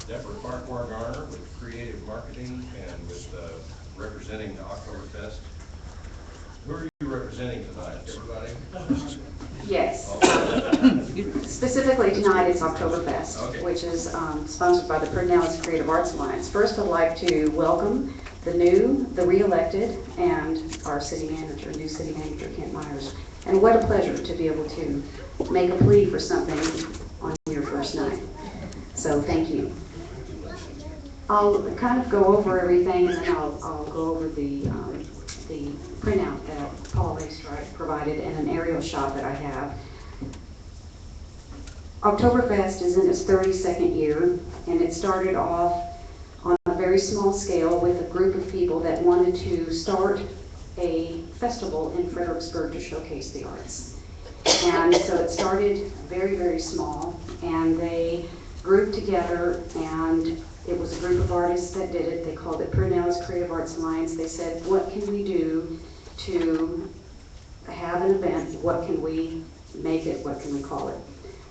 Deborah Farquhar Garner with Creative Marketing and with representing the Oktoberfest. Who are you representing tonight? Everybody? Yes. Oh. Specifically tonight it's Oktoberfest, Okay. which is sponsored by the Pedernales Creative Arts Alliance. First, I'd like to welcome the re-elected, and our new city manager, Kent Myers. And what a pleasure to be able to make a plea for something on your first night. So thank you. I'll kind of go over everything, and then I'll go over the printout that Paul Strike provided and an aerial shot that I have. Oktoberfest is in its 32nd year, and it started off on a very small scale with a group of people that wanted to start a festival in Fredericksburg to showcase the arts. And so it started very, very small, and they grouped together, and it was a group of artists that did it. They called it Pedernales Creative Arts Alliance. They said, what can we do to have an event? What can we make it? What can we call it?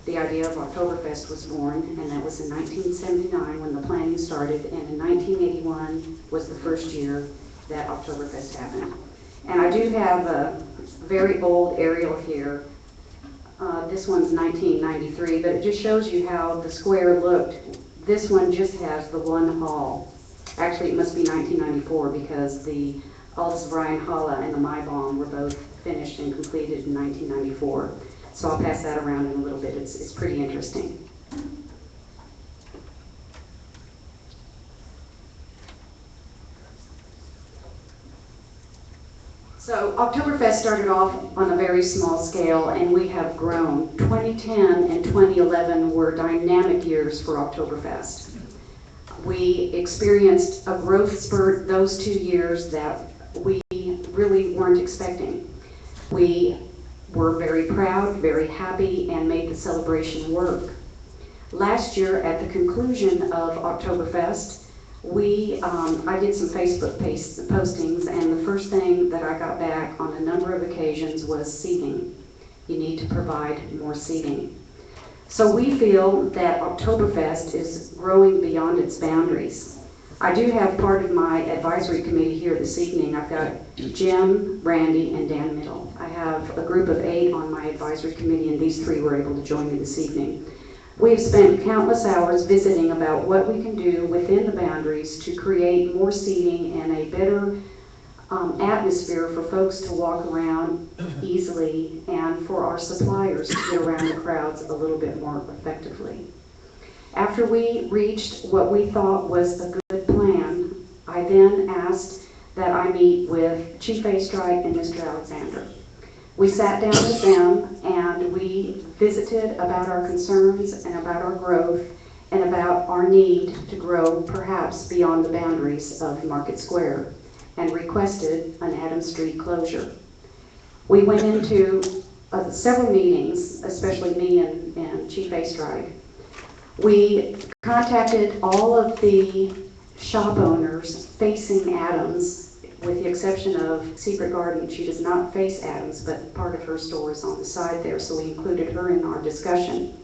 The idea of Oktoberfest was born, and that was in 1979 when the planning started, and in 1981 was the first year that Oktoberfest happened. And I do have a very old aerial here. This one's 1993, but it just shows you how the square looked. This one just has the one hall. Actually, it must be 1994 because the Aldous Brian Halla and the Maibaum were both finished and completed in 1994. So I'll pass that around in a little bit. It's pretty interesting. So Oktoberfest started off on a very small scale, and we have grown. 2010 and 2011 were dynamic years for Oktoberfest. We experienced a growth spurt those 2 years that we really weren't expecting. We were very proud, very happy, and made the celebration work. Last year, at the conclusion of Oktoberfest, I did some Facebook postings, and the first thing that I got back on a number of occasions was seating. You need to provide more seating. So we feel that Oktoberfest is growing beyond its boundaries. I do have part of my advisory committee here this evening. I've got Jim, Randy, and Dan Middle. I have a group of 8 on my advisory committee, and these 3 were able to join me this evening. We've spent countless hours visiting about what we can do within the boundaries to create more seating and a better atmosphere for folks to walk around easily, and for our suppliers to get around the crowds a little bit more effectively. After we reached what we thought was a good plan, I then asked that I meet with Chief Strike and Mr. Alexander. We sat down with them and we visited about our concerns and about our growth and about our need to grow perhaps beyond the boundaries of Market Square, and requested an Adams Street closure. We went into several meetings, especially me and Chief Strike. We contacted all of the shop owners facing Adams, with the exception of Secret Garden. She does not face Adams, but part of her store is on the side there, so we included her in our discussion.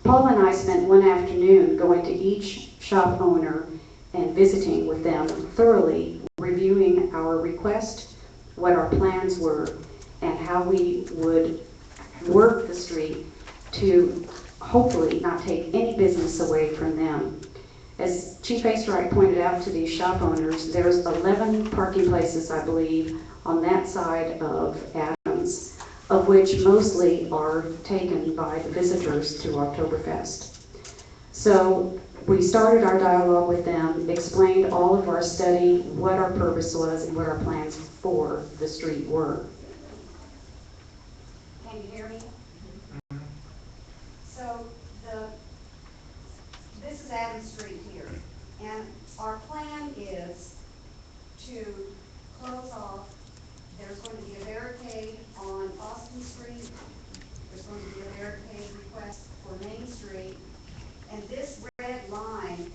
Paul and I spent one afternoon going to each shop owner and visiting with them, thoroughly reviewing our request, what our plans were, and how we would work the street to hopefully not take any business away from them. As Chief Strike pointed out to these shop owners, there's 11 parking places, I believe, on that side of Adams, of which mostly are taken by the visitors to Oktoberfest. So we started our dialogue with them, explained all of our study, what our purpose was, and what our plans for the street were. Can you hear me? So this is Adams Street here, and our plan is to close off. There's going to be a barricade on Austin Street. There's going to be a barricade request for Main Street, and this red line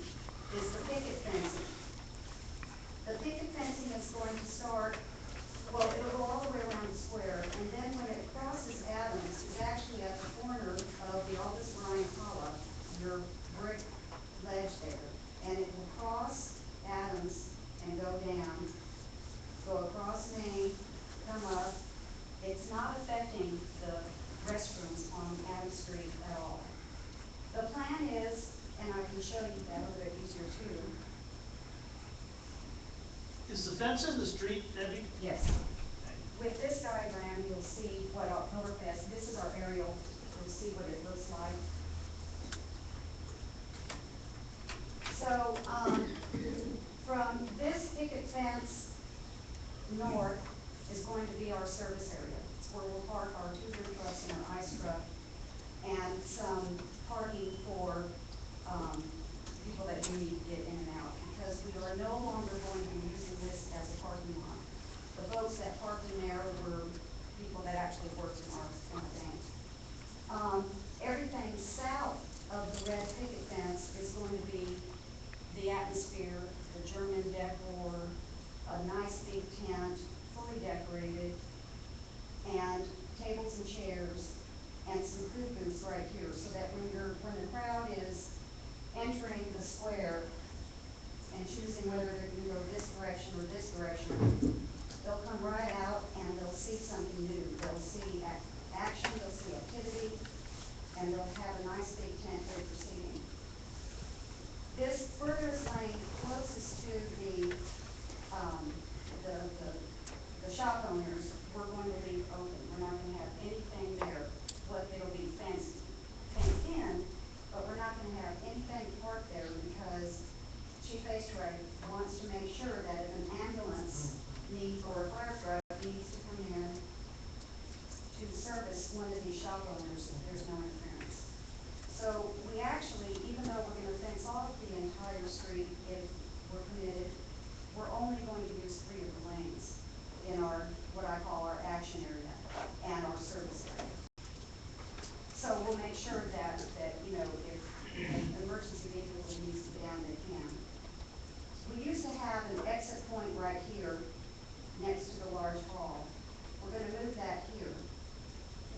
is the picket fencing. The picket fencing is going to start, well, it'll go all the way around the square, and then when it crosses Adams, it's actually at the corner of the Aldous Bryant Hollow, your brick ledge there. show you that a little bit easier too. Is the fence in the street, Debbie? Yes. With this diagram, you'll see what Oktoberfest, this is our aerial, you'll see what it looks like. So, from this picket fence north is going to be our service area. It's where we'll park our two-wheel trucks and our ice truck, and some parking for, people that do need to get in and out, because we are no longer going to be using this as a parking lot. The folks that parked in there were people that actually worked in our bank. Everything south of the red picket fence is going to be the atmosphere, the German decor, a nice big tent, fully decorated, and tables and chairs, and some food booths right here, so that when the crowd is entering the square and choosing whether they're going to go this direction or this direction, they'll come right out and they'll see something new. They'll see action, they'll see activity, and they'll have a nice big tent there for seating. This furthest lane closest to the shop owners, we're going to leave open. We're not going to have anything there. It'll be fenced in, but we're not going to have anything parked there because Chief Astrag wants to make sure that if an ambulance needs or a fire truck needs to come in to service one of these shop owners, there's no interference. So we actually, even though we're going to fence off the entire street if we're permitted, we're only going to use 3 of the lanes in our, what I call our action area and our service area. So we'll make sure that if an emergency vehicle needs to get down, they can. We used to have an exit point right here next to the large hall. We're going to move that here.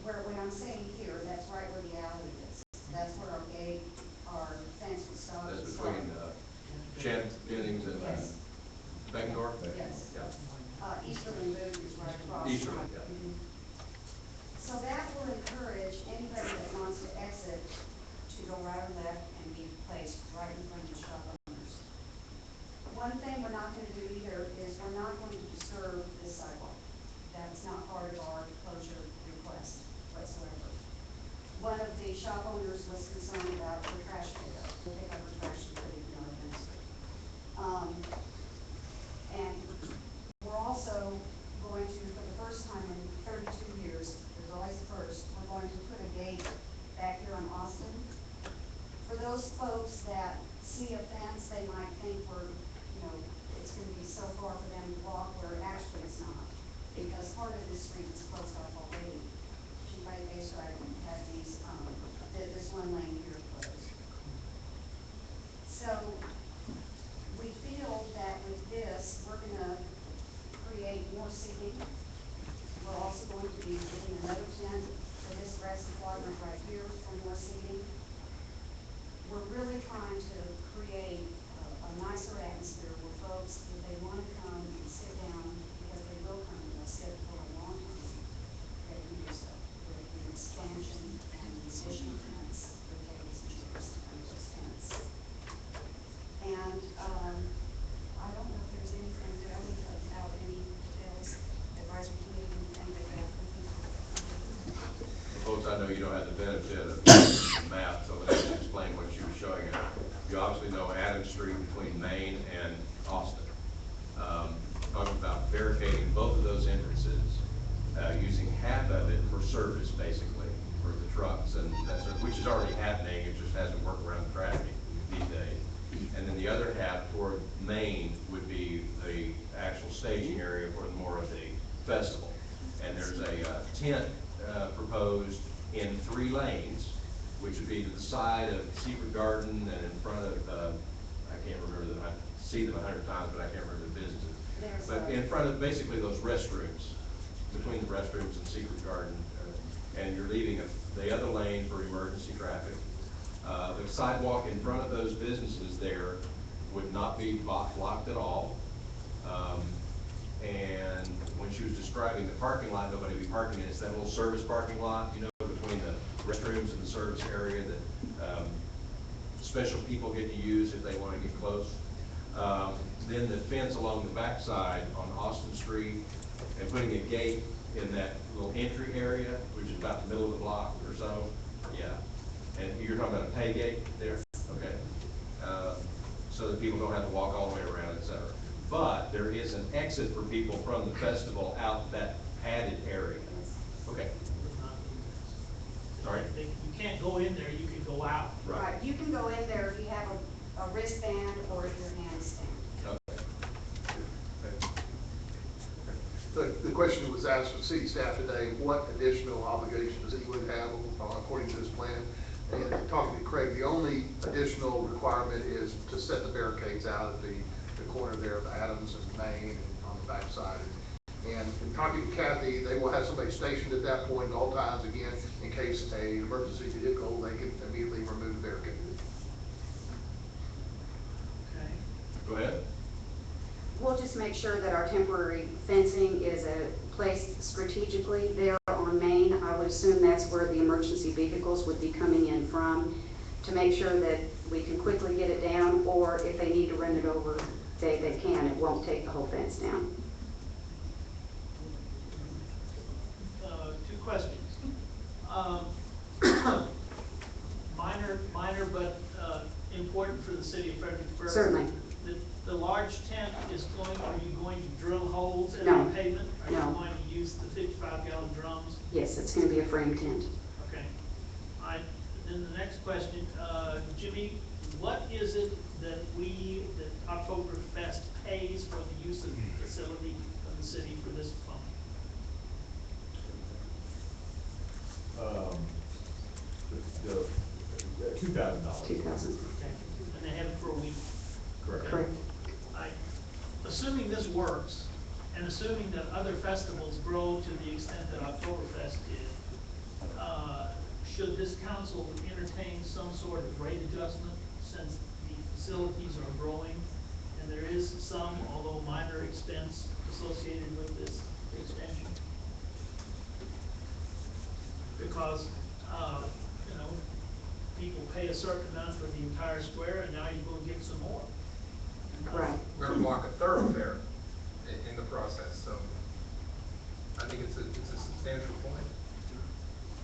When I'm saying here, that's right where the alley is. That's where our gate, our fence would stop. That's between Jennings and Yes. Beckendorf? Yes. Yeah. Easterly Booth is right across. Easterly, yeah. Mhm. So that will encourage anybody that wants to exit to go right or left and be placed right in front of the shop owners. One thing we're not going to do either is we're not going to disturb this sidewalk. That's not part of our closure request whatsoever. One of the shop owners was concerned about the trash pickup. We'll pick up the trash and put it in our dumpster. And we're also going to, for the first time in 32 years, there's always the first, we're going to put a gate back here on Austin. For those folks that see a fence, they might think it's going to be so far for them to walk, where actually it's not, because part of this street is closed off already. Chief Astrag had this one lane here closed. So we feel that with this, we're going to create more seating. We're also going to be getting another tent for this grassy quadrant right here for more seating. We're really trying to create a nicer atmosphere where folks, if they want to come and sit down, because they will come and they'll sit for a long time, they can do so with the expansion and the additional tents, the tables and chairs, and those tents. And I don't know if there's anything really about any details, advisory committee, anything like that. Folks, I know you don't have the benefit of the map, so let me explain what you were showing. You obviously know Adams Street between Main and Austin. Talking about barricading both of those entrances, using half of it for service, basically, for the trucks, and which is already happening. It just hasn't worked around the traffic these days. And then the other half toward Main would be the actual staging area for more of the festival. And there's a tent proposed in 3 lanes, which would be to the side of Secret Garden and in front of, I can't remember them, I've seen them 100 times, but I can't remember the businesses. But in front of basically those restrooms, between the restrooms and Secret Garden, and you're leaving the other lane for emergency traffic. The sidewalk in front of those businesses there would not be blocked at all. And when she was describing the parking lot, nobody would be parking in. It's that little service parking lot, between the restrooms and the service area that special people get to use if they want to get close. Then the fence along the backside on Austin Street, and putting a gate in that little entry area, which is about the middle of the block or so. Yeah. And you're talking about a pay gate there? Okay. So that people don't have to walk all the way around, et cetera. But there is an exit for people from the festival out that padded area. Okay. Sorry? You can't go in there, you can go out. Right, you can go in there if you have a wristband or your handstand. Okay. The question was asked of city staff today, what additional obligations that you would have according to this plan? And talking to Craig, the only additional requirement is to set the barricades out at the corner there of Adams and Main and on the backside. And in talking to Kathy, they will have somebody stationed at that point at all times, again, in case an emergency vehicle, they can immediately remove the barricade. Okay. Go ahead. We'll just make sure that our temporary fencing is placed strategically there on Main. I would assume that's where the emergency vehicles would be coming in from, to make sure that we can quickly get it down, or if they need to run it over, they can. It won't take the whole fence down. Two questions. Minor, but important for the city of Fredericksburg. Certainly. The large tent is going, are you going to drill holes in No. the pavement? Are you No. going to use the 55-gallon drums? Yes, it's going to be a frame tent. Okay. All right. Then the next question, Jimmy, what is it that Oktoberfest pays for the use of the facility of the city for this fund? $2,000. $2,000. Okay. And they have it for a week? Correct. Correct. Assuming this works, and assuming that other festivals grow to the extent that Oktoberfest did, should this council entertain some sort of rate adjustment since the facilities are growing and there is some, although minor, expense associated with this expansion? Because, people pay a certain amount for the entire square, and now you're going to get some more. Right. We're going to block a thoroughfare in the process, so I think it's a substantial point.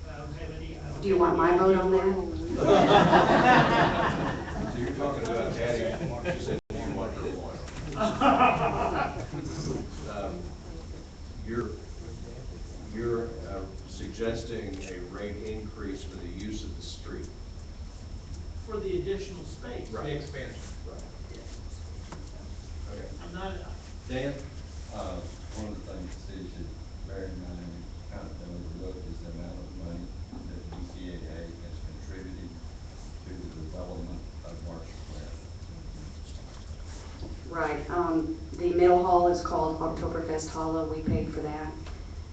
I don't have any. Do you want my vote on that? So you're talking about adding, you said you want her one. You're suggesting a rate increase for the use of the street. For the additional space. The expansion. Okay. I'm not, Dan? One of the things the city should bear in mind, and kind of overlook, is the amount of money that BCAA has contributed to the development of March Square. Right. The middle hall is called Oktoberfest Hollow. We paid for that.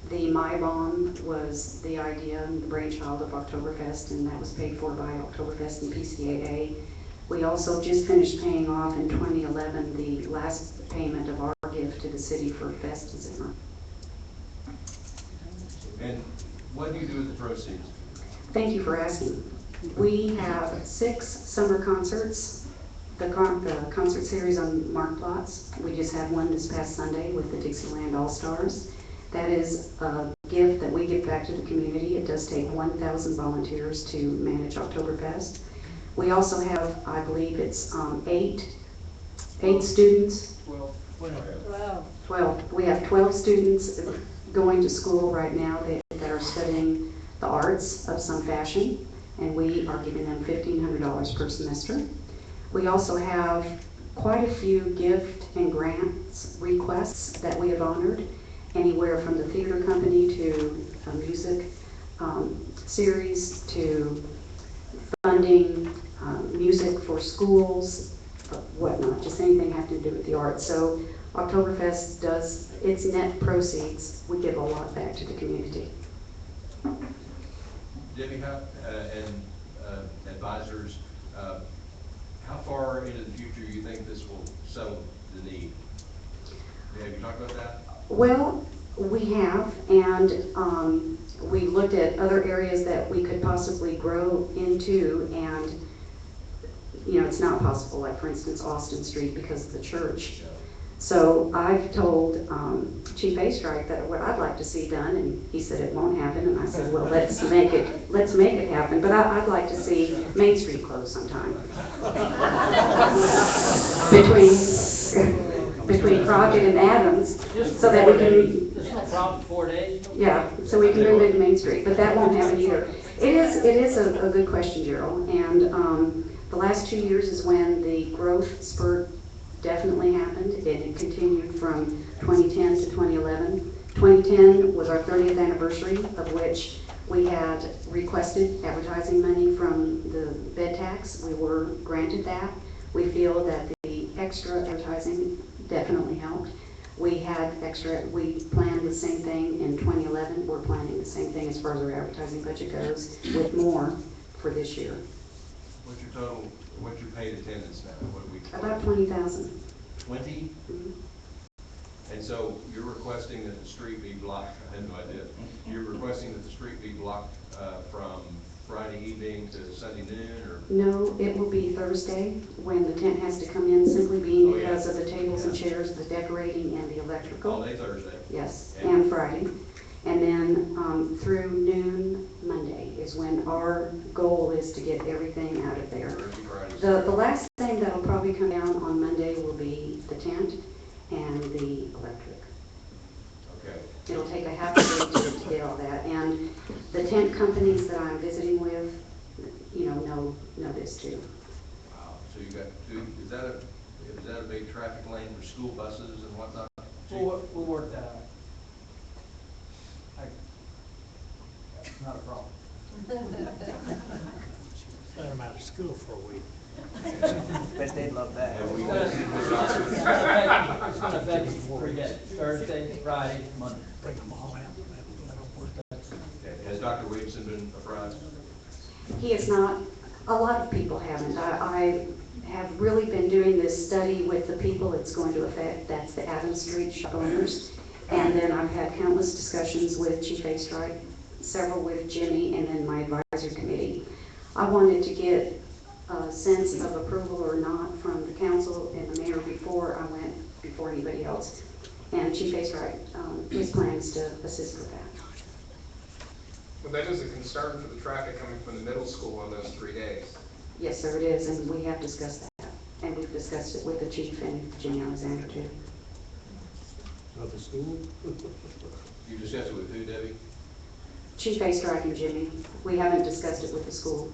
The My Bomb was the idea and the brainchild of Oktoberfest, and that was paid for by Oktoberfest and PCAA. We also just finished paying off in 2011 the last payment of our gift to the city for Fest and Zimmer. And what do you do with the proceeds? Thank you for asking. We have 6 summer concerts. The concert series on Mark Plots. We just had one this past Sunday with the Dixieland All-Stars. That is a gift that we give back to the community. It does take 1,000 volunteers to manage Oktoberfest. We also have, I believe it's 8 students. 12. We have 12 students going to school right now that are studying the arts of some fashion, and we are giving them $1,500 per semester. We also have quite a few gift and grants requests that we have honored, anywhere from the theater company to a music series to funding music for schools, whatnot, just anything having to do with the arts. So Oktoberfest does its net proceeds. We give a lot back to the community. Debbie, and advisors, how far into the future do you think this will settle the need? Have you talked about that? Well, we have, and we looked at other areas that we could possibly grow into, and it's not possible, like for instance, Austin Street because of the church. So I've told Chief Astrike that what I'd like to see done, and he said it won't happen, and I said, well, let's make it happen. But I'd like to see Main Street closed sometime. between Crockett and Adams, so that we can, Just probably 4 days. yeah, so we can move into Main Street, but that won't happen either. It is a good question, Gerald, and the last 2 years is when the growth spurt definitely happened. It continued from 2010 to 2011. 2010 was our 30th anniversary, of which we had requested advertising money from the bed tax. We were granted that. We feel that the extra advertising definitely helped. We planned the same thing in 2011. We're planning the same thing as far as our advertising budget goes, with more for this year. What's your total, what's your paid attendance now? What do we? About 20,000. 20? Mhm. And so you're requesting that the street be blocked, I had no idea. You're requesting that the street be blocked from Friday evening to Sunday noon, or? No, it will be Thursday when the tent has to come in, simply being Oh, yeah. because of the tables and Yeah. chairs, the decorating, and the electrical. All day Thursday? Yes, And- and Friday. And then through noon Monday is when our goal is to get everything out of there. Thursday, Friday. The last thing that'll probably come down on Monday will be the tent and the electric. Okay. It'll take a half a day to get all that. And the tent companies that I'm visiting with, know this too. Wow. So you got two, is that a big traffic lane for school buses and whatnot? We'll work that out. Not a problem. Let them out of school for a week. Bet they'd love that. Have we- It's gonna affect you forget Thursday, Friday, Monday. Bring them all out. Let them work. Okay. Has Dr. Williamson been apprised? He is not. A lot of people haven't. I have really been doing this study with the people it's going to affect. That's the Adams Street shop owners. And then I've had countless discussions with Chief Astrike, several with Jimmy, and then my advisory committee. I wanted to get a sense of approval or not from the council and the mayor before I went before anybody else. And Chief Astrike, his plan is to assist with that. Well, that is a concern for the traffic coming from the middle school on those 3 days. Yes, sir, it is, and we have discussed that. And we've discussed it with the chief and Jimmy Alexander too. Of the school? You discussed it with who, Debbie? Chief Astrike and Jimmy. We haven't discussed it with the school.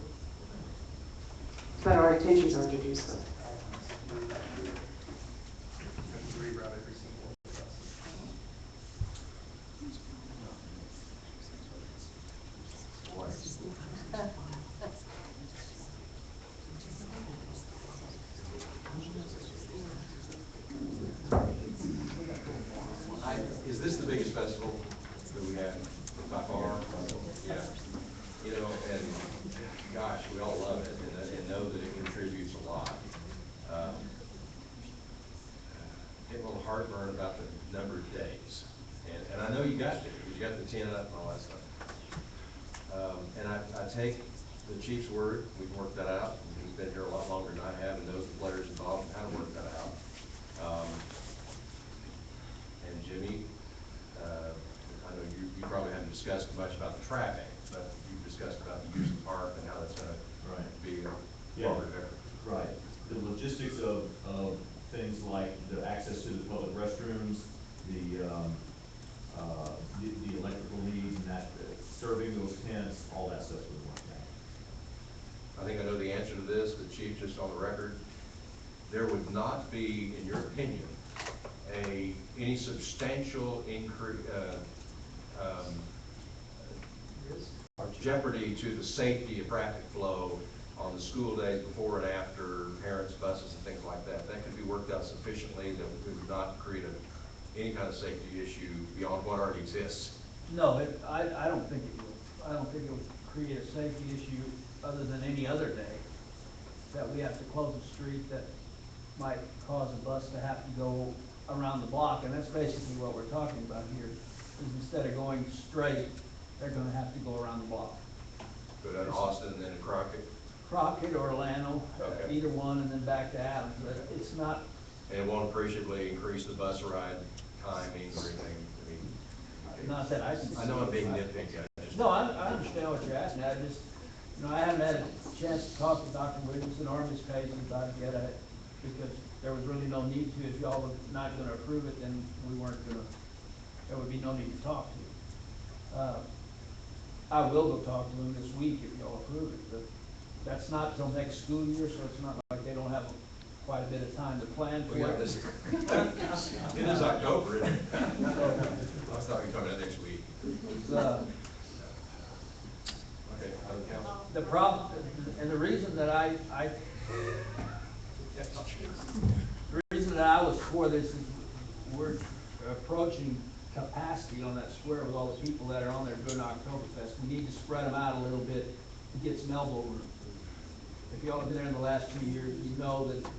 But our intentions are to do so. Have to reroute every single bus. Is this the biggest festival that we have by far? Yeah. And gosh, we all love it and know that it contributes a lot. Getting a little heartburn about the number of days. And I know you got to, because you got the tent up and all that stuff. And I take the chief's word. We've worked that out. He's been here a lot longer than I have and knows the players involved and how to work that out. And Jimmy, I know you probably haven't discussed much about the traffic, but you've discussed about the use of the park and how that's going to be a forward effort. Right. The logistics of things like the access to the public restrooms, the electrical needs and that, serving those tents, all that stuff's been worked out. I think I know the answer to this, but Chief, just on the record, there would not be, in your opinion, any substantial increase, jeopardy to the safety of traffic flow on the school days before and after, parents, buses, and things like that. That could be worked out sufficiently that it would not create any kind of safety issue beyond what already exists. No, I don't think it will. I don't think it will create a safety issue other than any other day that we have to close a street that might cause a bus to have to go around the block. And that's basically what we're talking about here, is instead of going straight, they're gonna have to go around the block. Go down to Austin and then to Crockett. Crockett, Orlando, Okay. either one and then back to Adams, but it's not, And it won't appreciably increase the bus ride timing or anything, I mean. not that I. I know I'm being nitpicky, I just. No, I understand what you're asking, I just, I haven't had a chance to talk to Dr. Williamson or Ms. Paisley about it yet, because there was really no need to. If y'all were not gonna approve it, then we weren't gonna, there would be no need to talk to you. I will go talk to them this week if y'all approve it, but that's not till next school year, so it's not like they don't have quite a bit of time to plan for Well, yeah, it. this, it is October, isn't it? I was talking about next week. Okay, other council? The problem, and the reason that the reason that I was for this is we're approaching capacity on that square with all the people that are on there during Oktoberfest. We need to spread them out a little bit to get some elbow room. If y'all have been there in the last 2 years, you know that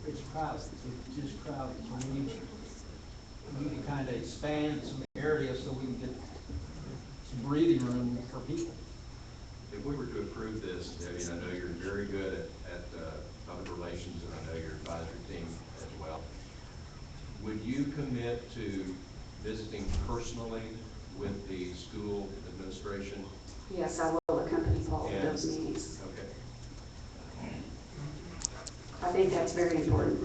it's crowded, it's just crowded. So we need to kind of expand some areas so we can get some breathing room for people. If we were to approve this, Debbie, and I know you're very good at public relations, and I know your advisory team as well, would you commit to visiting personally with the school administration? Yes, I will accompany Paul to And- those meetings. Okay. I think that's very important.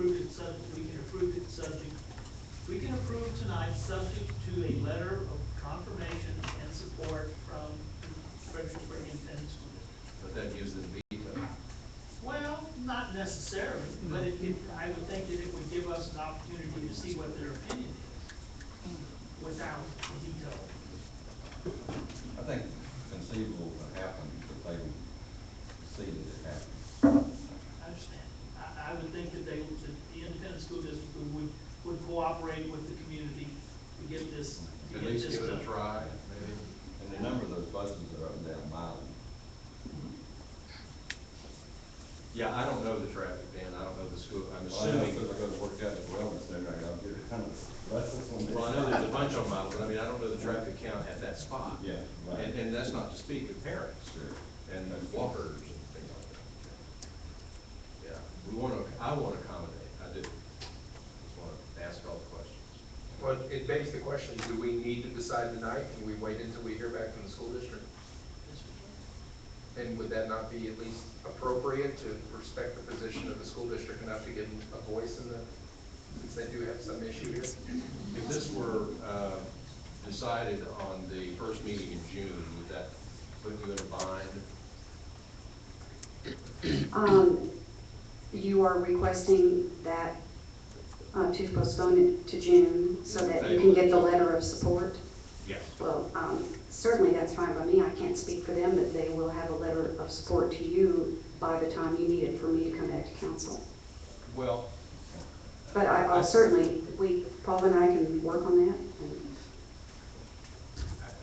We can approve tonight, subject to a letter of confirmation and support from Fredericksburg Independent School District. But that gives them veto. Well, not necessarily, but I would think that it would give us an opportunity to see what their opinion is without veto. I think conceivable will happen if they will see that it happens. I understand. I would think that that the independent school district would cooperate with the community to get this, At least give it a done. try, maybe. And the number of those buses that are up and down Milan. Yeah, I don't know the traffic, Dan, I don't know the school, I'm Well, I know assuming. because I go to work out at the wellness center, I'll get a ton of buses on there. Well, I know there's a bunch on Miles, but I mean, I don't know the traffic count at that spot. Yeah, right. And that's not to speak of parents. Sure. And walkers and things like that. Yeah, I want to accommodate, I do. Just want to ask all the questions. Well, it begs the question, do we need to decide tonight? Can we wait until we hear back from the school district? And would that not be at least appropriate to respect the position of the school district enough to give them a voice in the, since they do have some issue here? If this were decided on the first meeting in June, would that put you in a bind? You are requesting that to postpone it to June so that you can get the letter of support? Yes. Well, certainly that's fine by me. I can't speak for them, but they will have a letter of support to you by the time you need it for me to come back to council. Well, But I'll certainly, Paul and I can work on that.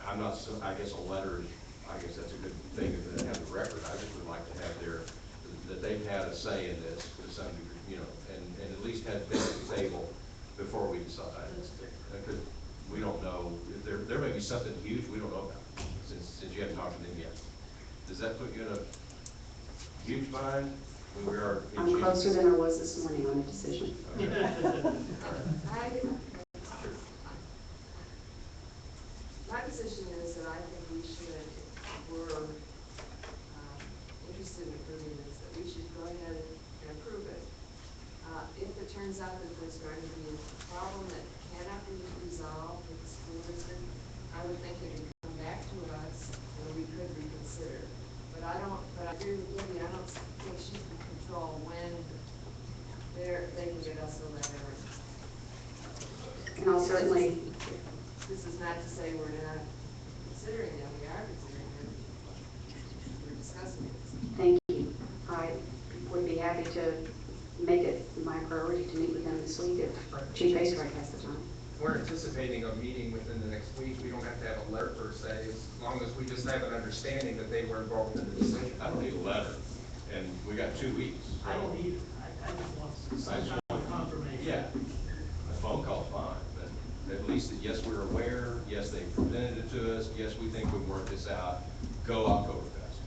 I'm not, so I guess a letter is, I guess that's a good thing if they have the record. I just would like to have that they've had a say in this to some degree, and at least have been at the table before we decide. Because we don't know, if there may be something huge we don't know about, since you haven't talked to them yet. Does that put you in a huge bind? We are in I'm June. closer than I was this morning on a decision. My position is that I think we should, if we're interested in approving this, that we should go ahead and approve it. If it turns out that there's going to be a problem that cannot be resolved with the school district, I would think it would come back to us and we could reconsider. But I agree with Libby, I don't think she can control when they can get us a letter. And I'll certainly, This is not to say we're not considering them, we are considering them. We're discussing it. thank you. I would be happy to make it my priority to meet with them this week if Chief Astrike has the time. We're anticipating a meeting within the next week. We don't have to have a letter per se, as long as we just have an understanding that they were involved in the decision. I don't need a letter, and we got 2 weeks. So. I don't either. I just want some kind of confirmation. Yeah, a phone call's fine, but at least that, yes, we're aware, yes, they presented it to us, yes, we think we've worked this out, go Oktoberfest.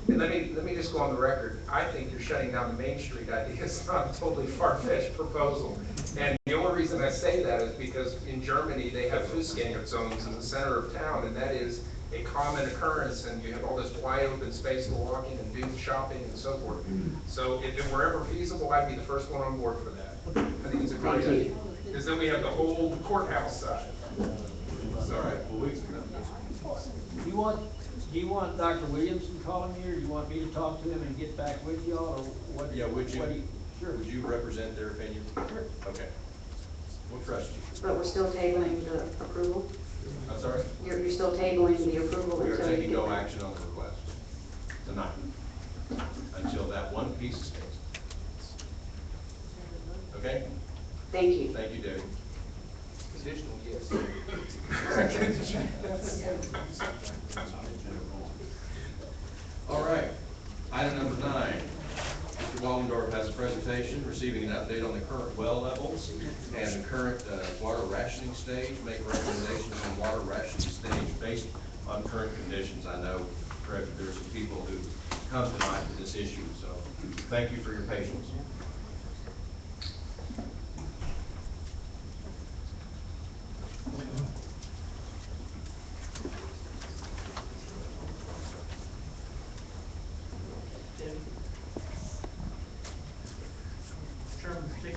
And let me just go on the record. I think there shutting down the Main Street idea is not a totally far-fetched proposal. And the only reason I say that is because in Germany, they have Fußgänger zones in the center of town, and that is a common occurrence, and you have all this wide open space to walk in and do shopping and so forth. So if it were ever feasible, I'd be the first one on board for that. I think it's a great Thank you. idea. Because then we have the whole courthouse side. All right, well, Do you want Dr. Williamson calling me, or do you want me to talk to him and get back with y'all, or what? yeah, would what do you, Sure. would you represent their opinion? Sure. Okay. We'll trust you. But we're still tabling the approval? I'm sorry? You're still tabling the approval We are until you taking get no back? action on the request tonight, until that one piece is fixed. Okay? Thank you. Thank you, Debbie. Conditional, yes. All right, item number 9. Mr. Wallendorf has a presentation, receiving an update on the current well levels and the current water rationing stage, make recommendations on water rationing stage based on current conditions. I know, Fred, that there's some people who come tonight with this issue, so thank you for your patience. Debbie? Chairman, speak.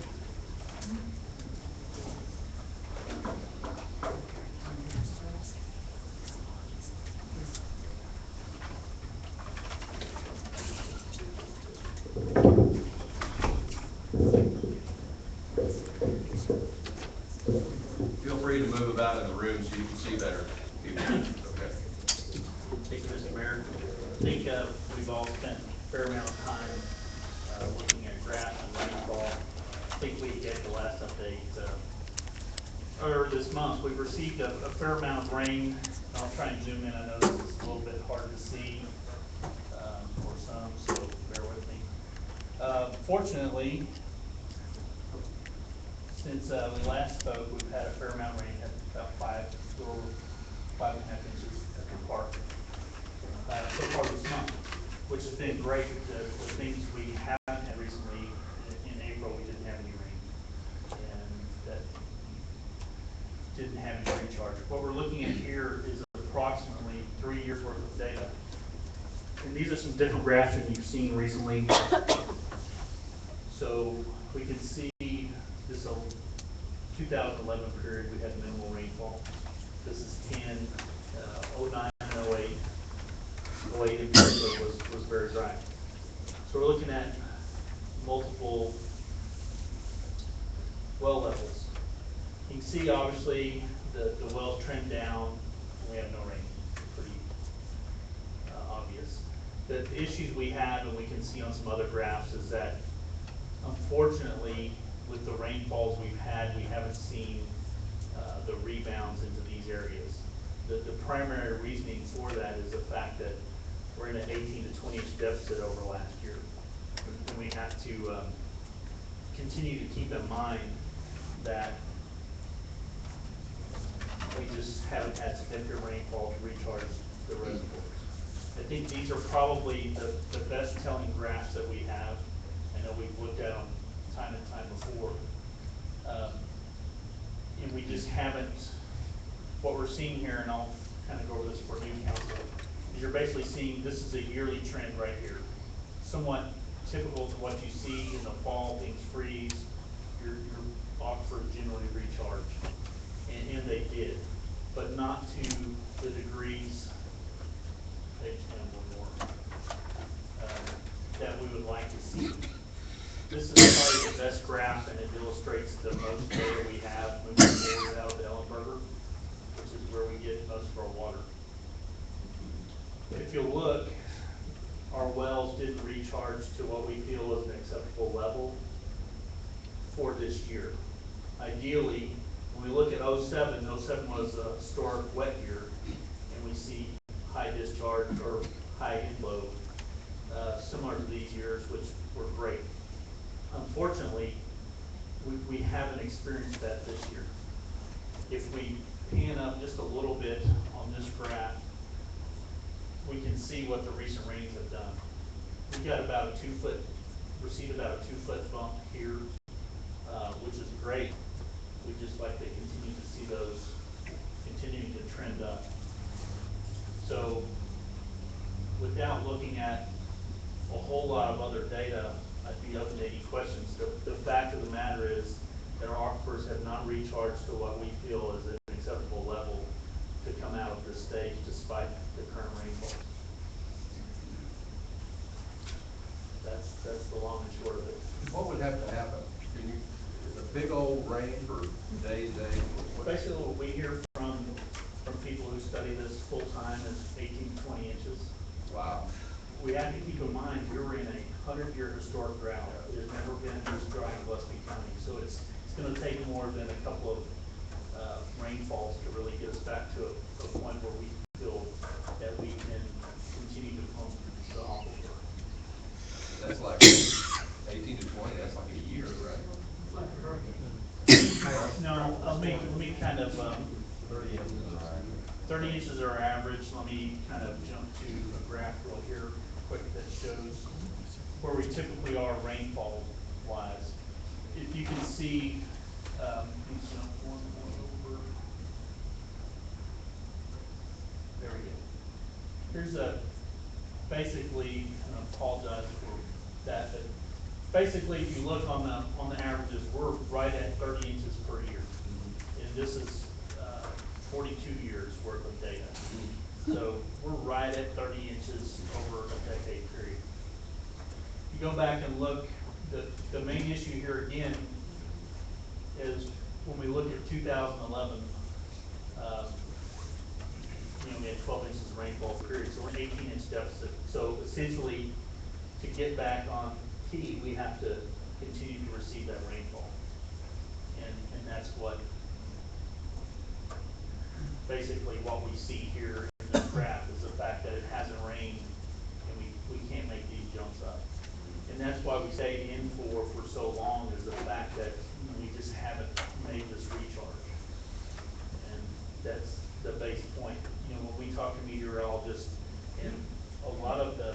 Feel free to move about in the room so you can see better. Okay. Thank you, Mr. Mayor. I think we've all spent a fair amount of time looking at graphs and rainfall. I think we get the last update, or this month, we've received a fair amount of rain. I'll try and zoom in. I know this is a little bit hard to see for some, so bear with me. Fortunately, since we last spoke, we've had a fair amount of rain, had about 5.5 inches at the park so far this month, which has been great. The things we haven't had recently, in April, we didn't have any rain, and that didn't have any recharge. What we're looking at here is approximately 3 years worth of data. And these are some different graphs that you've seen recently. So we can see this 2011 period, we had minimal rainfall. This is 10, 09, 08. 08 in particular was very dry. So we're looking at multiple well levels. You can see obviously the wells trend down, and we have no rain. Pretty obvious. The issues we have, and we can see on some other graphs, is that unfortunately with the rainfalls we've had, we haven't seen the rebounds into these areas. The primary reasoning for that is the fact that we're in an 18 to 20 inch deficit over last year. And we have to continue to keep in mind that we just haven't had significant rainfall to recharge the reservoirs. I think these are probably the best telling graphs that we have. I know we've looked at them time and time before. And we just haven't, what we're seeing here, and I'll kind of go over this for new council, is you're basically seeing this is a yearly trend right here. Somewhat typical to what you see in the fall, things freeze, your aquifers generally recharge. And they did, but not to the degrees, page 10 or more, that we would like to see. This is probably the best graph, and it illustrates the most data we have moving forward out of the Ellenberger, which is where we get most of our water. If you look, our wells didn't recharge to what we feel is an acceptable level for this year. Ideally, when we look at 07 was a historic wet year, and we see high discharge or high inflow, similar to these years, which were great. Unfortunately, we haven't experienced that this year. If we pan up just a little bit on this graph, we can see what the recent rains have done. We've got about a 2 foot received about a 2-foot bump here, which is great. We just like to continue to see those continuing to trend up. So without looking at a whole lot of other data, I'd be open to any questions. The fact of the matter is that our aquifers have not recharged to what we feel is an acceptable level to come out of this stage despite the current rainfall. That's the long and short of it. What would have to happen? Can you, is a big old rain for days, what? Basically, what we hear from people who study this full time is 18 to 20 inches. Wow. We have to keep in mind, we're in a 100-year historic drought. There's never been this dry in Gillespie County, so it's gonna take more than a couple of rainfalls to really get us back to a point where we feel that we can continue to pump the aquifer. That's like 18 to 20, that's like a year, right? No, let me kind of, 30 inches are our average. Let me kind of jump to a graph real here quick that shows where we typically are rainfall wise. If you can see, please jump one more over. There we go. Here's basically, and I apologize for that, but basically if you look on the averages, we're right at 30 inches per year. And this is 42 years worth of data. So we're right at 30 inches over a decade period. You go back and look, the main issue here again is when we look at 2011, we had 12 inches of rainfall period, so we're an 18-inch deficit. So essentially, to get back on key, we have to continue to receive that rainfall. And that's what, basically what we see here in this graph is the fact that it hasn't rained and we can't make these jumps up. And that's why we stayed in for so long, is the fact that we just haven't made this recharge. And that's the base point. When we talk to meteorologists, and a lot of the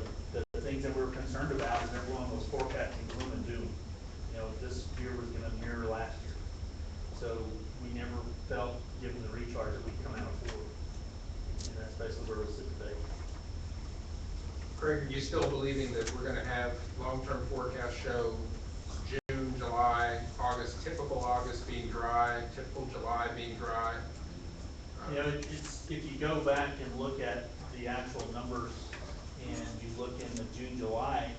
things that we're concerned about is everyone was forecasting gloom and doom. This year was gonna mirror last year. So we never felt, given the recharge, that we'd come out of forward. And that's basically where we sit today. Craig, are you still believing that we're gonna have long-term forecasts show June, July, August, typical August being dry, typical July being dry? It's, if you go back and look at the actual numbers and you look in the June, July,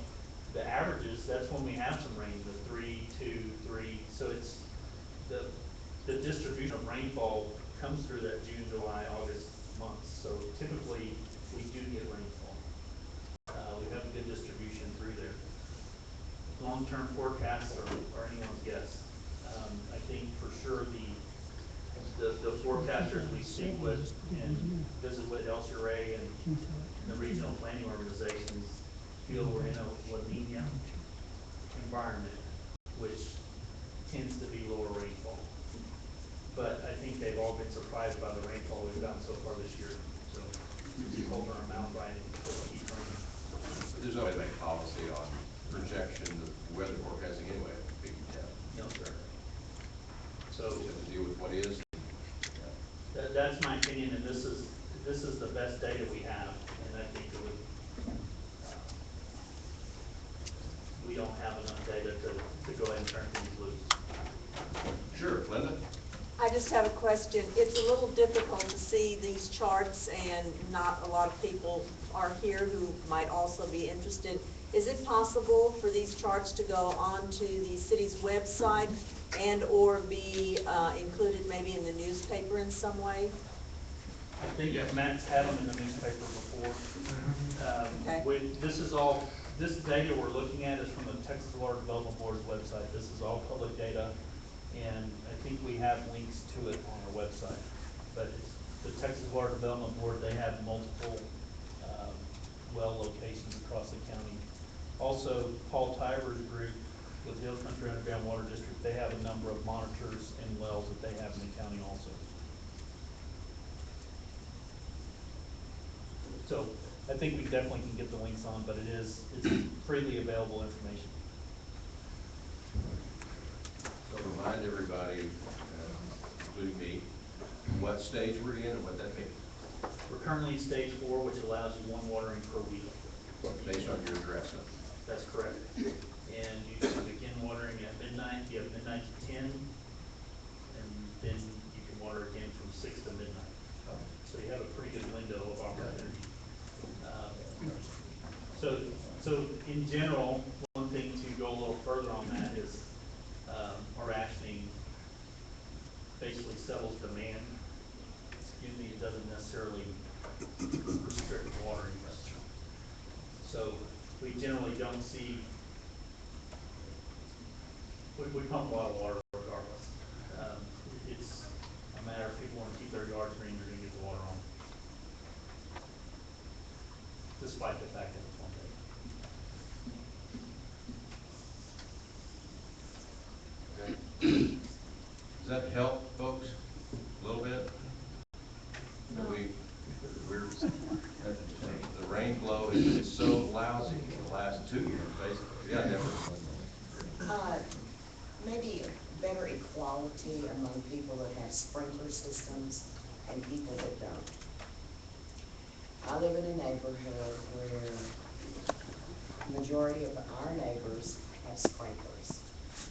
the averages, that's when we have some rain, the 3, 2, 3. So it's the distribution of rainfall comes through that June, July, August months. So typically we do get rainfall. We have a good distribution through there. Long-term forecasts are anyone's guess. I think for sure the forecasters we speak with and visit with El Ray and the regional planning organizations feel we're in a La Nina environment, which tends to be lower rainfall. But I think they've all been surprised by the rainfall we've gotten so far this year. So we'll be holding our mouth right and keep raining. There's no way to make policy on projection of weather forecasting anyway. No, sir. So You have to deal with what is. that's my opinion, and this is the best data we have, and I think it would, we don't have enough data to go ahead and turn things loose. Sure, Linda? I just have a question. It's a little difficult to see these charts, and not a lot of people are here who might also be interested. Is it possible for these charts to go onto the city's website and or be included maybe in the newspaper in some way? I think Matt's had them in the newspaper before. Okay. This data we're looking at is from the Texas Water Development Board's website. This is all public data, and I think we have links to it on our website. But it's the Texas Water Development Board, they have multiple well locations across the county. Also, Paul Tiver's group with Hill Country Underground Water District, they have a number of monitors and wells that they have in the county also. So I think we definitely can get the links on, but it's freely available information. remind everybody, including me, what stage we're in and what that means, We're currently in stage 4, which allows you 1 watering per week. based on your address. That's correct. And you can begin watering at midnight, you have midnight to 10, and then you can water again from 6 to midnight. So you have a pretty good window of opportunity. So in general, one thing to go a little further on that is our rationing basically settles demand. Excuse me, it doesn't necessarily restrict watering. So we generally don't see, we pump a lot of water regardless. It's a matter of people want to keep their yards green, they're going to get the water on. Despite the fact that it's 1 day. Okay. Does that help, folks, a little bit? That we're, the rain flow has been so lousy the last 2 years, basically. Yeah, definitely. Maybe better equality among people that have sprinkler systems and people that don't. I live in a neighborhood where the majority of our neighbors have sprinklers.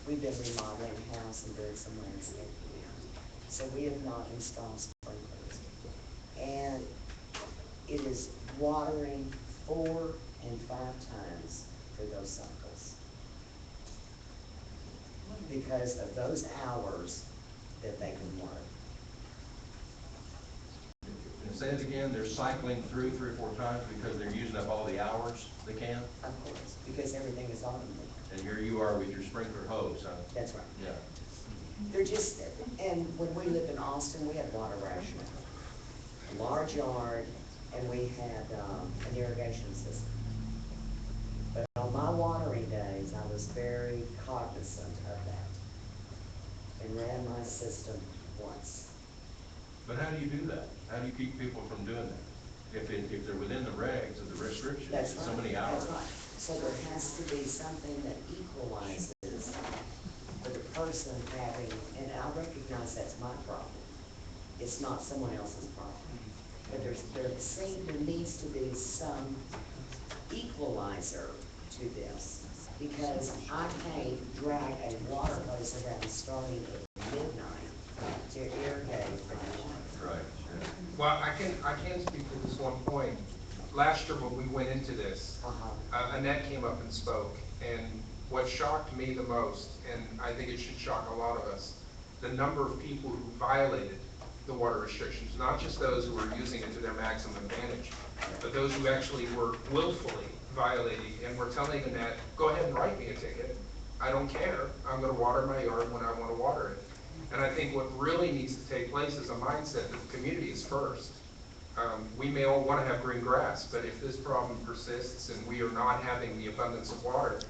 We've been remodeling a house and doing some landscaping, so we have not installed sprinklers. And it is watering 4 and 5 times for those cycles because of those hours that they can work. And say it again, they're cycling through 3 or 4 times because they're using up all the hours they can? Of course, because everything is automated. And here you are with your sprinkler hose, huh? That's right. Yeah. They're just, and when we lived in Austin, we had water rationing. A large yard, and we had an irrigation system. But on my watering days, I was very cognizant of that and ran my system once. But how do you do that? How do you keep people from doing that? If they're within the regs of the restrictions, That's right. so many hours. That's right. So there has to be something that equalizes for the person having, and I recognize that's my problem. It's not someone else's problem. But there needs to be some equalizer to this, because I can't drag a water hose around starting at midnight to irrigate for the water. Right, yeah. Well, I can speak to this one point. Last year when we went into this, Annette came up and spoke, and what shocked me the most, and I think it should shock a lot of us, the number of people who violated the water restrictions, not just those who were using it to their maximum advantage, but those who actually were willfully violating and were telling Annette, go ahead and write me a ticket. I don't care. I'm going to water my yard when I want to water it. And I think what really needs to take place is a mindset that the community is first. We may all want to have green grass, but if this problem persists and we are not having the abundance of water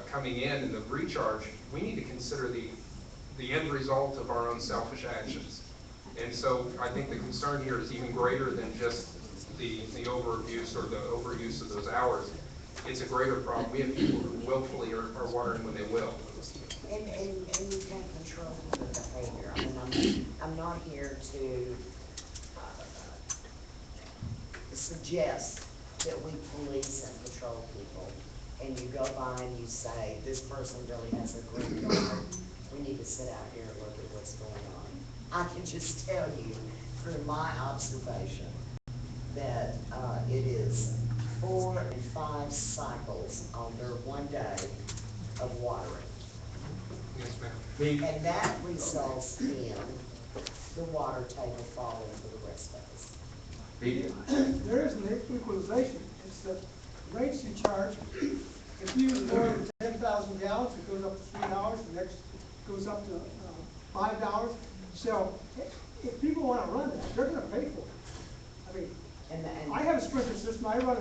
coming in and the recharge, we need to consider the end result of our own selfish actions. And so I think the concern here is even greater than just the overabuse or the overuse of those hours. It's a greater problem. We have people who willfully are watering when they will. And you can't control the behavior. I mean, I'm not here to suggest that we police and patrol people. And you go by and you say, this person really has a green yard. We need to sit out here and look at what's going on. I can just tell you through my observation that it is 4 and 5 cycles on their 1 day of watering. Yes, ma'am. And that results in the water table falling for the rest of us. There is an equalization. It's the rates you charge. If you use more than 10,000 gallons, it goes up to $3. The next goes up to $5. So if people want to run that, they're going to pay for it. I mean, I have a sprinkler system. I run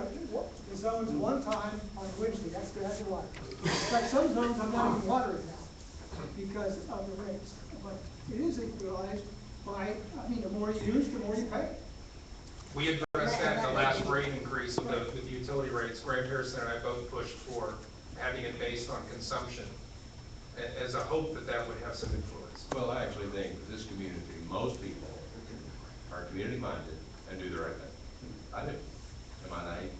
the zones 1 time on Wednesday. That's why. In fact, some zones I'm not even watering now because of the rates. But it is equalized by, I mean, the more you use, the more you pay. We addressed that in the last rate increase with the utility rates. Greg Harrison and I both pushed for having it based on consumption. as a hope that that would have some influence. Well, I actually think that this community, most people are community-minded and do the right thing. I do. Am I naive?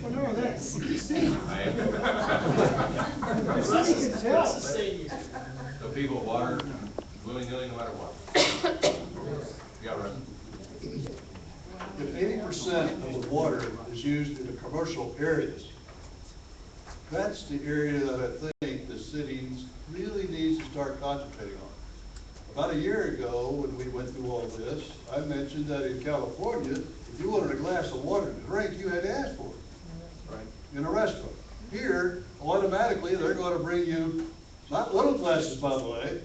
Well, no, that's, you see, I am. Russ can tell. Russ is saying you. So people water willy-nilly no matter what. Yeah, Russ? If 80% of the water is used in the commercial areas, that's the area that I think the city really needs to start concentrating on. About a year ago, when we went through all this, I mentioned that in California, if you wanted a glass of water to drink, you had to ask for it. Right. In a restaurant. Here, automatically, they're gonna bring you, not little glasses, by the way,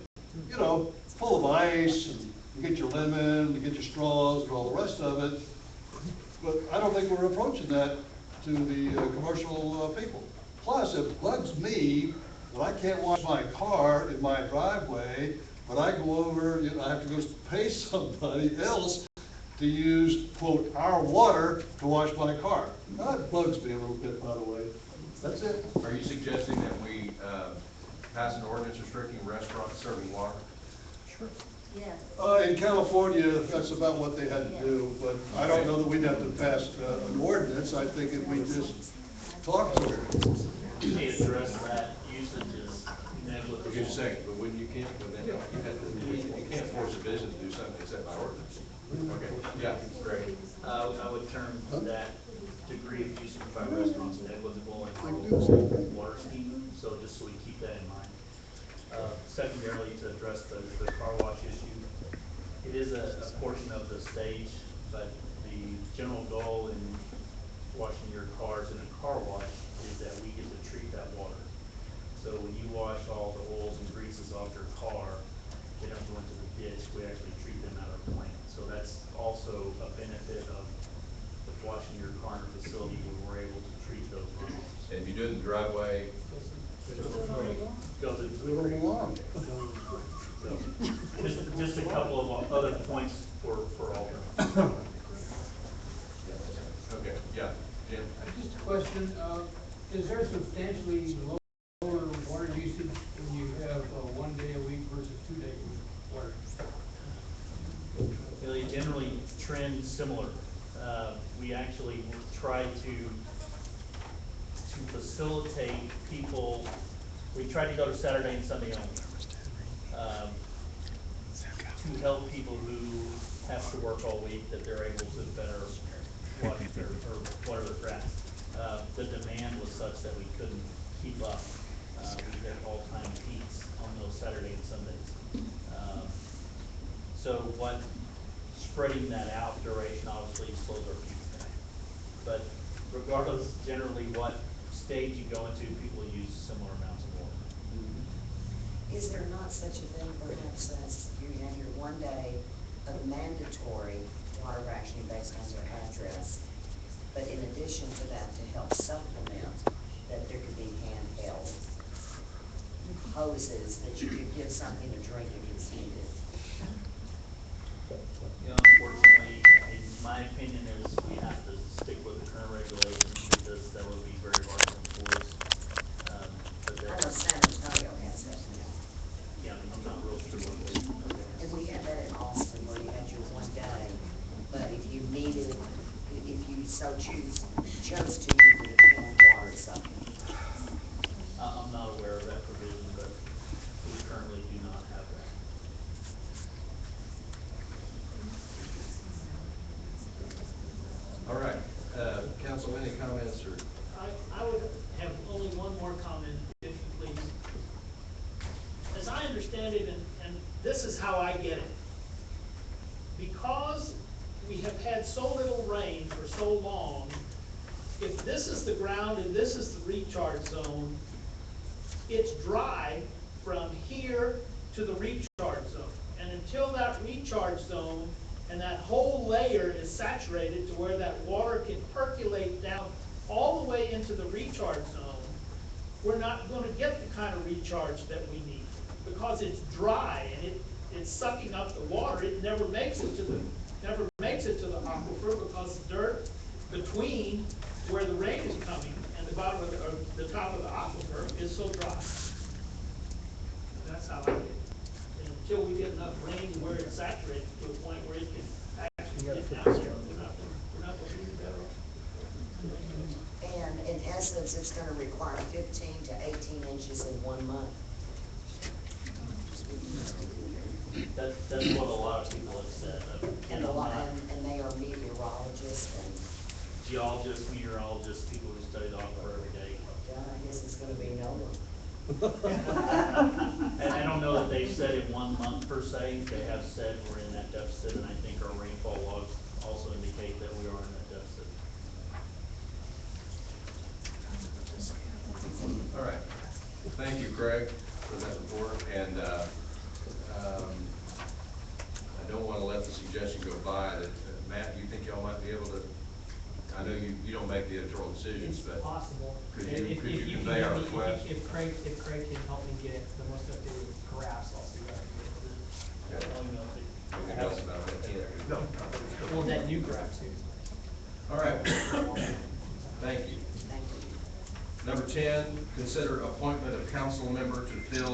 you know, full of ice, and you get your lemon, you get your straws, and all the rest of it. But I don't think we're approaching that to the commercial people. Plus, it bugs me when I can't wash my car in my driveway, but I go over, you know, I have to go pay somebody else to use, quote, our water to wash my car. That bugs me a little bit, by the way. That's it. Are you suggesting that we pass an ordinance restricting restaurants serving water? Sure. Yeah. In California, that's about what they had to do, but I don't know that we'd have to pass an ordinance. I think if we just talk to them. You may address that usage is negligible. Just a second, but when you can't, you can't force a business to do something except by ordinance. Okay, yeah, great. I would term that degree of usage by restaurants negligible in our overall water scheme, so just so we keep that in mind. Secondarily, to address the car wash issue, it is a portion of the stage, but the general goal in washing your cars in a car wash is that we get to treat that water. So when you wash all the oils and greases off your car, they don't go into the ditch, we actually treat them at our plant. So that's also a benefit of washing your car in a facility where we're able to treat those runoffs. And if you do it in the driveway, Goes into the creek. So, just a couple of other points for all of them. okay, yeah, Jim? Just a question, is there substantially lower water usage when you have 1 day a week versus 2 day a week water? They generally trend similar. We actually try to facilitate people, we try to go to Saturday and Sunday only. To help people who have to work all week, that they're able to better watch their, or water their grass. The demand was such that we couldn't keep up. We hit all-time peaks on those Saturday and Sundays. So what, spreading that out duration obviously slows our peaks down. But regardless, generally what stage you go into, people use similar amounts of water. Is there not such a thing perhaps as you have your 1 day of mandatory water rationing based on your address, but in addition to that, to help supplement, that there could be handheld hoses that you could give something to drink if it's needed? You know, unfortunately, my opinion is we have to stick with the current regulations because that would be very hard to enforce. But I know that's, San Antonio has that now. yeah, I'm not real sure what it is. And we had that in Austin where you had your 1 day, but if you needed, if you so chose to, you could attend water something. I'm not aware of that provision, but we currently do not have that. All right, council, any comments or? I would have only one more comment, if you please. As I understand it, and this is how I get it, because we have had so little rain for so long, if this is the ground and this is the recharge zone, it's dry from here to the recharge zone. And until that recharge zone and that whole layer is saturated to where that water can percolate down all the way into the recharge zone, we're not going to get the kind of recharge that we need because it's dry and it's sucking up the water. It never makes it to the aquifer because the dirt between where the rain is coming and the bottom of the, or the top of the aquifer is so dry. That's how I feel. And until we get enough rain where it's saturated to a point where it can actually get down there, we're not gonna be better off. And in essence, it's gonna require 15 to 18 inches in 1 month. That's what a lot of people have said. And and they are meteorologists and, Geologists, meteorologists, people who study the aquifer every day. yeah, I guess it's gonna be no one. And I don't know that they've said in 1 month per se, they have said we're in that deficit, and I think our rainfall logs also indicate that we are in that deficit. All right. Thank you, Craig, for that report. And I don't want to let the suggestion go by that, Matt, you think y'all might be able to, I know you don't make the editorial decisions, It's but possible. could And you if convey can our help me- request? If Craig can help me get the most updated graphs, I'll see what I can get with it. Okay. Anything else about that? No. Well, that new graph too. All right. Thank you. Thank you. Number 10, consider appointment of council member to fill